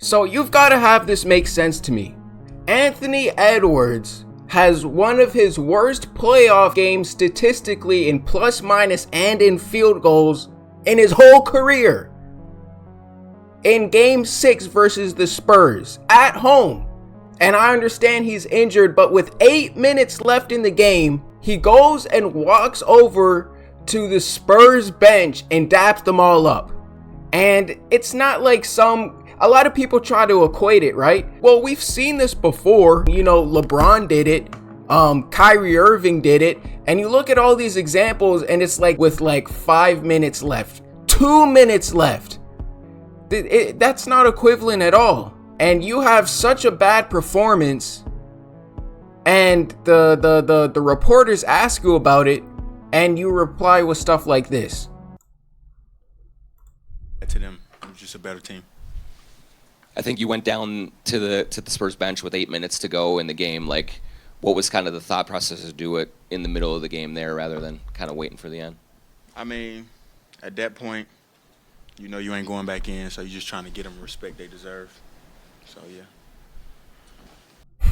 So you've got to have this make sense to me. Anthony Edwards has one of his worst playoff games statistically in plus minus and in field goals in his whole career. In game 6 versus the Spurs at home. And I understand he's injured, but with 8 minutes left in the game, he goes and walks over to the Spurs bench and daps them all up. And it's not like a lot of people try to equate it, right? Well, we've seen this before. You know, LeBron did it. Kyrie Irving did it. And you look at all these examples and it's like with like 5 minutes left, 2 minutes left. That's not equivalent at all. And you have such a bad performance and the reporters ask you about it and you reply with stuff like this. To them, it was just a better team. I think you went down to the Spurs bench with 8 minutes to go in the game. Like, what was kind of the thought process to do it in the middle of the game there rather than kind of waiting for the end? I mean, at that point, you know you ain't going back in, so you're just trying to get them the respect they deserve. So, yeah.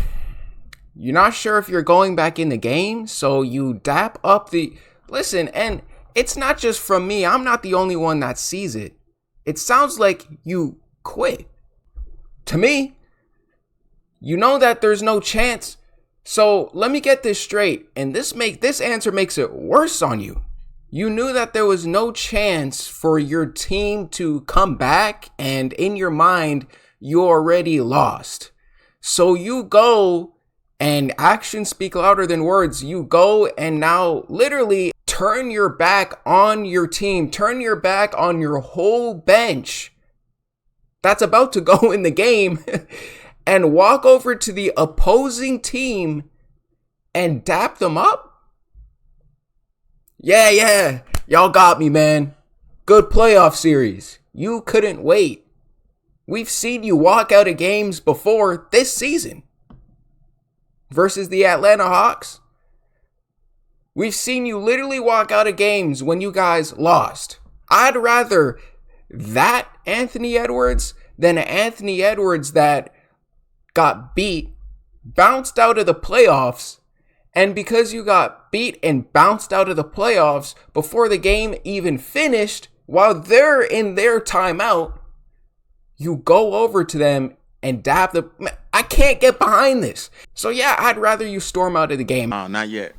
You're not sure if you're going back in the game, so you dap up the... Listen, and it's not just from me. I'm not the only one that sees it. It sounds like you quit. To me, you know that there's no chance. So let me get this straight. And this answer makes it worse on you. You knew that there was no chance for your team to come back. And in your mind, you already lost. So you go, and actions speak louder than words. You go and now literally turn your back on your team. Turn your back on your whole bench that's about to go in the game and walk over to the opposing team and dap them up? Yeah. Y'all got me, man. Good playoff series. You couldn't wait. We've seen you walk out of games before this season versus the Atlanta Hawks. We've seen you literally walk out of games when you guys lost. I'd rather that Anthony Edwards than an Anthony Edwards that got beat, bounced out of the playoffs, and because you got beat and bounced out of the playoffs before the game even finished, while they're in their timeout, you go over to them and dap them. I can't get behind this. So yeah, I'd rather you storm out of the game. Not yet.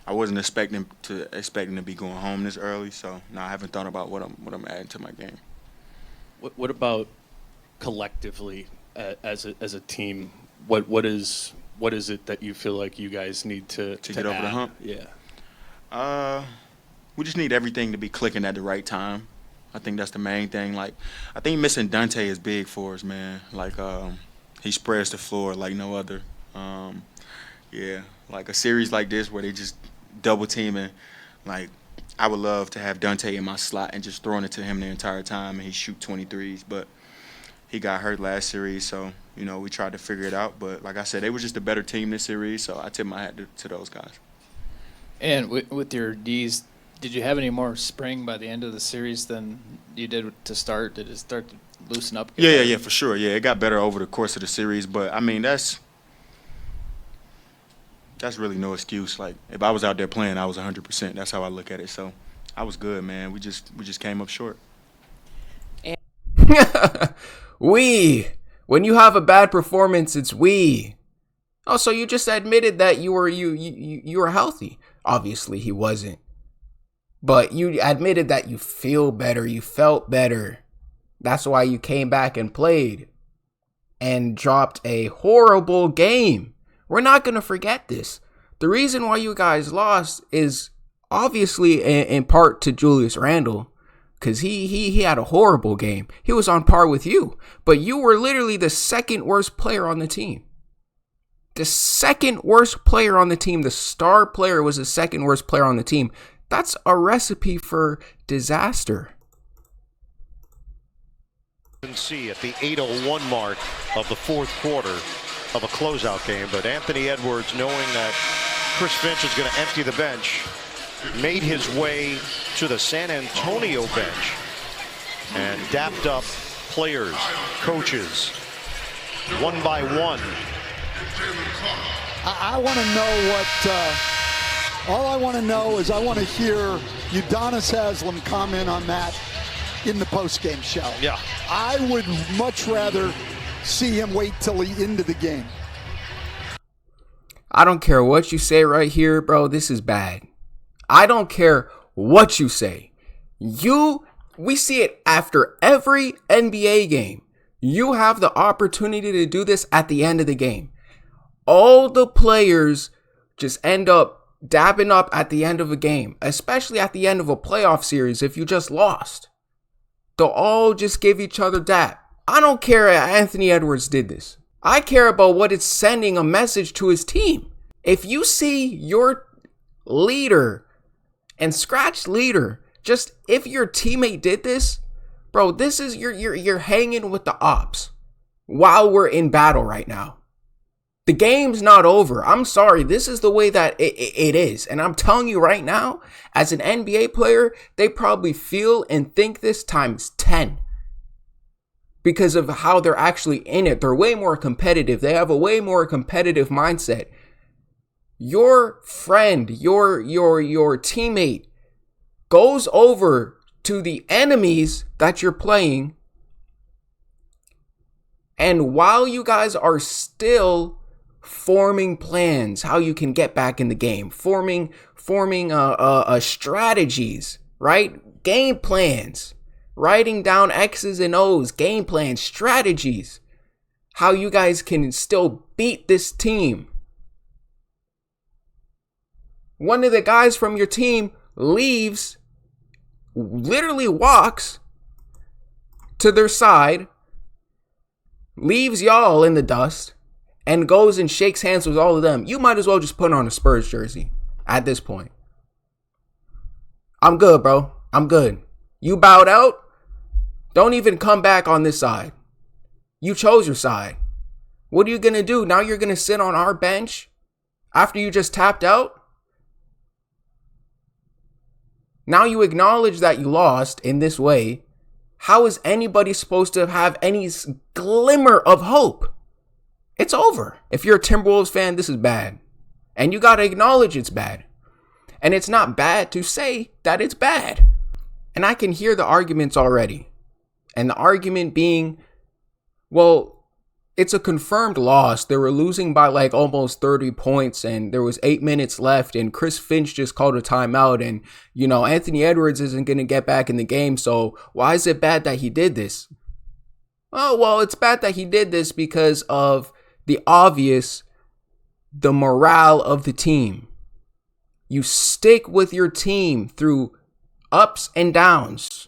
I wasn't expecting to be going home this early, so no, I haven't thought about what I'm adding to my game. What about collectively as a team? What is it that you feel like you guys need to get over add? the hump? Yeah. We just need everything to be clicking at the right time. I think that's the main thing. Like, I think missing Dante is big for us, man. Like, he spreads the floor like no other. Like a series like this where they just double teaming. Like, I would love to have Dante in my slot and just throwing it to him the entire time and he shoot 23s. But he got hurt last series, so, you know, we tried to figure it out. But like I said, they were just a better team this series, so I tip my hat to those guys. And with your Ds, did you have any more spring by the end of the series than you did to start? Did it start to loosen up? Yeah, for sure. Yeah, it got better over the course of the series. But, I mean, that's really no excuse. Like, if I was out there playing, I was 100%. That's how I look at it. So, I was good, man. We just came up short. When you have a bad performance, it's we. Oh, so you just admitted that you were healthy. Obviously, he wasn't. But you admitted that you feel better. You felt better. That's why you came back and played and dropped a horrible game. We're not going to forget this. The reason why you guys lost is obviously in part to Julius Randle, because he had a horrible game. He was on par with you, but you were literally the second worst player on the team. The second worst player on the team. The star player was the second worst player on the team. That's a recipe for disaster. See at the 8:01 mark of the fourth quarter of a closeout game, but Anthony Edwards, knowing that Chris Finch is going to empty the bench, made his way to the San Antonio bench and dapped up players, coaches, one by one. I want to know what, all I want to know is I want to hear Udonis Haslem comment on that in the post-game show. Yeah. I would much rather see him wait till the end of the game. I don't care what you say right here, bro. This is bad. I don't care what you say. We see it after every NBA game. You have the opportunity to do this at the end of the game. All the players just end up dabbing up at the end of a game, especially at the end of a playoff series if you just lost. They'll all just give each other dab. I don't care if Anthony Edwards did this. I care about what it's sending a message to his team. If you see your leader and scratch leader, just if your teammate did this, bro, this is you're hanging with the ops while we're in battle right now. The game's not over. I'm sorry. This is the way that it is. And I'm telling you right now, as an NBA player, they probably feel and think this times 10. Because of how they're actually in it. They're way more competitive. They have a way more competitive mindset. Your friend, your teammate goes over to the enemies that you're playing. And while you guys are still forming plans, how you can get back in the game, forming strategies, right? Game plans. Writing down X's and O's, game plans, strategies, how you guys can still beat this team. One of the guys from your team leaves, literally walks to their side, leaves y'all in the dust, and goes and shakes hands with all of them. You might as well just put on a Spurs jersey at this point. I'm good, bro. I'm good. You bowed out? Don't even come back on this side. You chose your side. What are you going to do? Now you're going to sit on our bench after you just tapped out? Now you acknowledge that you lost in this way. How is anybody supposed to have any glimmer of hope? It's over. If you're a Timberwolves fan, this is bad. And you got to acknowledge it's bad. And it's not bad to say that it's bad. And I can hear the arguments already. And the argument being, well, it's a confirmed loss. They were losing by like almost 30 points and there was 8 minutes left and Chris Finch just called a timeout and, Anthony Edwards isn't going to get back in the game. So why is it bad that he did this? Oh, well, it's bad that he did this because of the obvious, the morale of the team. You stick with your team through ups and downs,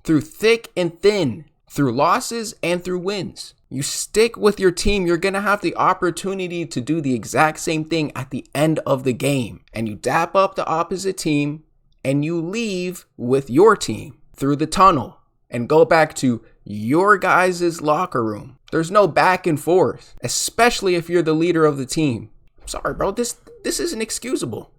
through thick and thin, through losses and through wins. You stick with your team, you're going to have the opportunity to do the exact same thing at the end of the game. And you dap up the opposite team and you leave with your team through the tunnel and go back to your guys' locker room. There's no back and forth, especially if you're the leader of the team. I'm sorry, bro. This is inexcusable.